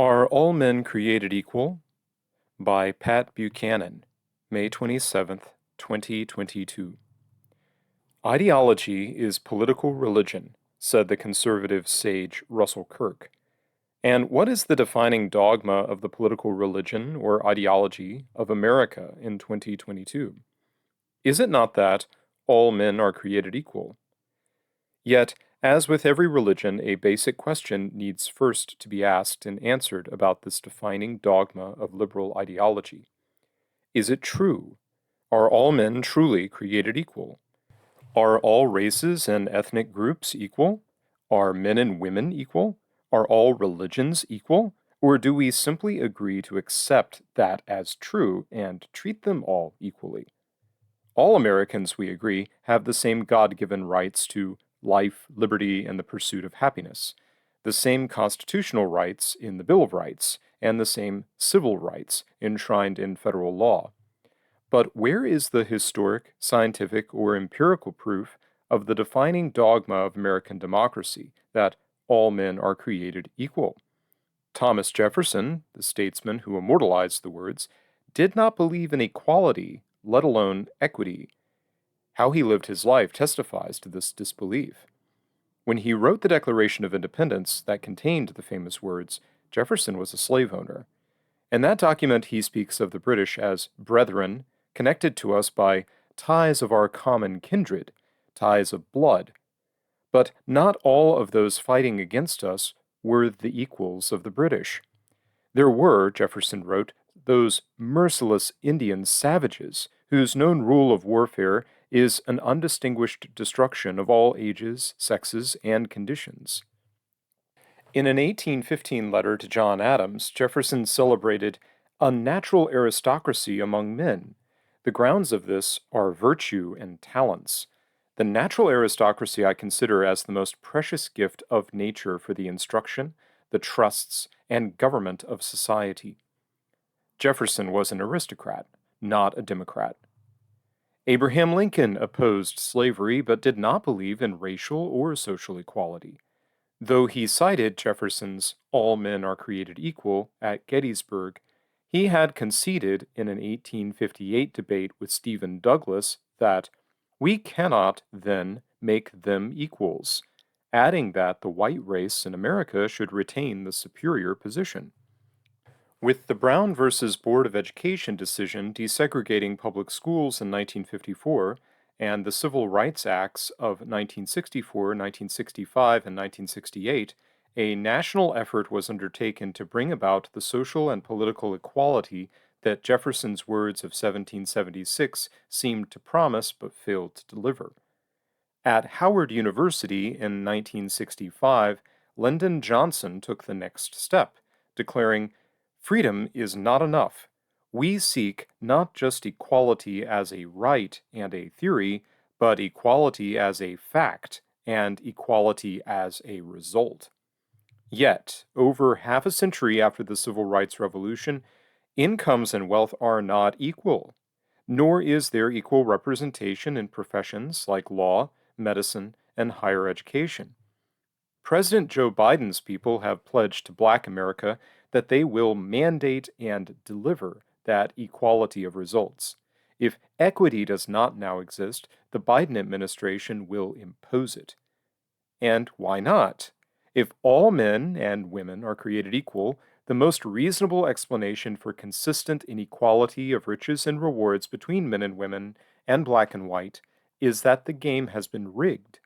Are All Men Created Equal? By Pat Buchanan, May 27th, 2022. Ideology is political religion, said the conservative sage Russell Kirk. And what is the defining dogma of the political religion or ideology of America in 2022? Is it not that all men are created equal? Yet, as with every religion, a basic question needs first to be asked and answered about this defining dogma of liberal ideology. Is it true? Are all men truly created equal? Are all races and ethnic groups equal? Are men and women equal? Are all religions equal? Or do we simply agree to accept that as true and treat them all equally? All Americans, we agree, have the same God-given rights to life, liberty, and the pursuit of happiness, the same constitutional rights in the Bill of Rights, and the same civil rights enshrined in federal law. But where is the historic, scientific, or empirical proof of the defining dogma of American democracy that all men are created equal? Thomas Jefferson, the statesman who immortalized the words, did not believe in equality, let alone equity. How he lived his life testifies to this disbelief. When he wrote the Declaration of Independence that contained the famous words, Jefferson was a slave owner. In that document, he speaks of the British as brethren, connected to us by ties of our common kindred, ties of blood. But not all of those fighting against us were the equals of the British. There were, Jefferson wrote, those merciless Indian savages whose known rule of warfare is an undistinguished destruction of all ages, sexes, and conditions. In an 1815 letter to John Adams, Jefferson celebrated unnatural aristocracy among men. The grounds of this are virtue and talents. The natural aristocracy I consider as the most precious gift of nature for the instruction, the trusts, and government of society. Jefferson was an aristocrat, not a democrat. Abraham Lincoln opposed slavery but did not believe in racial or social equality. Though he cited Jefferson's "all men are created equal" at Gettysburg, he had conceded in an 1858 debate with Stephen Douglas that we cannot, then, make them equals, adding that the white race in America should retain the superior position. With the Brown versus Board of Education decision desegregating public schools in 1954 and the Civil Rights Acts of 1964, 1965, and 1968, a national effort was undertaken to bring about the social and political equality that Jefferson's words of 1776 seemed to promise but failed to deliver. At Howard University in 1965, Lyndon Johnson took the next step, declaring, "Freedom is not enough. We seek not just equality as a right and a theory, but equality as a fact and equality as a result." Yet, over half a century after the Civil Rights Revolution, incomes and wealth are not equal, nor is there equal representation in professions like law, medicine, and higher education. President Joe Biden's people have pledged to Black America that they will mandate and deliver that equality of results. If equity does not now exist, the Biden administration will impose it. And why not? If all men and women are created equal, the most reasonable explanation for consistent inequality of riches and rewards between men and women and black and white is that the game has been rigged.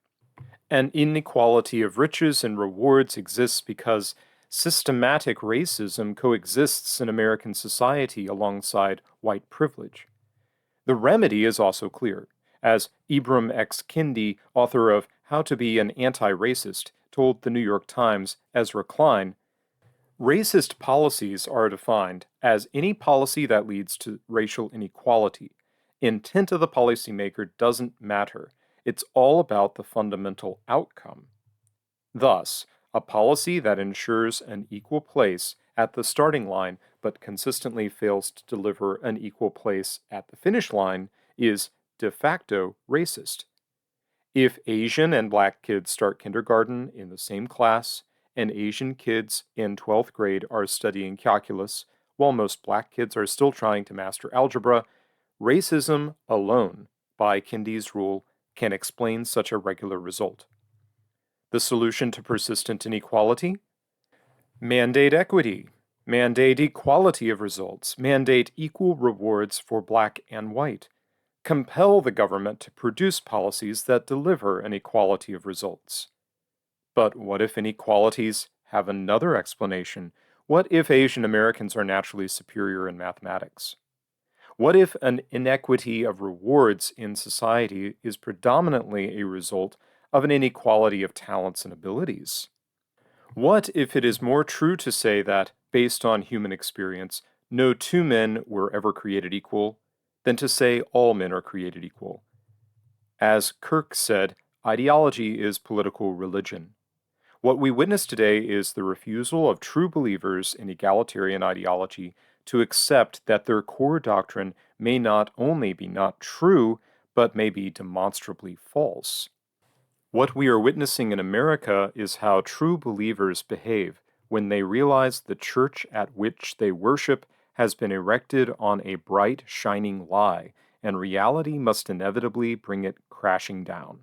An inequality of riches and rewards exists because systematic racism coexists in American society alongside white privilege. The remedy is also clear, as Ibram X. Kendi, author of How to Be an Anti-Racist, told the New York Times, Ezra Klein, "Racist policies are defined as any policy that leads to racial inequality. Intent of the policymaker doesn't matter. It's all about the fundamental outcome." Thus, a policy that ensures an equal place at the starting line but consistently fails to deliver an equal place at the finish line is de facto racist. If Asian and Black kids start kindergarten in the same class and Asian kids in 12th grade are studying calculus, while most black kids are still trying to master algebra, racism alone, by Kindi's rule, can explain such a regular result. The solution to persistent inequality? Mandate equity. Mandate equality of results. Mandate equal rewards for black and white. Compel the government to produce policies that deliver an equality of results. But what if inequalities have another explanation? What if Asian Americans are naturally superior in mathematics? What if an inequity of rewards in society is predominantly a result of an inequality of talents and abilities? What if it is more true to say that, based on human experience, no two men were ever created equal, than to say all men are created equal? As Kirk said, ideology is political religion. What we witness today is the refusal of true believers in egalitarian ideology to accept that their core doctrine may not only be not true, but may be demonstrably false. What we are witnessing in America is how true believers behave when they realize the church at which they worship has been erected on a bright, shining lie, and reality must inevitably bring it crashing down.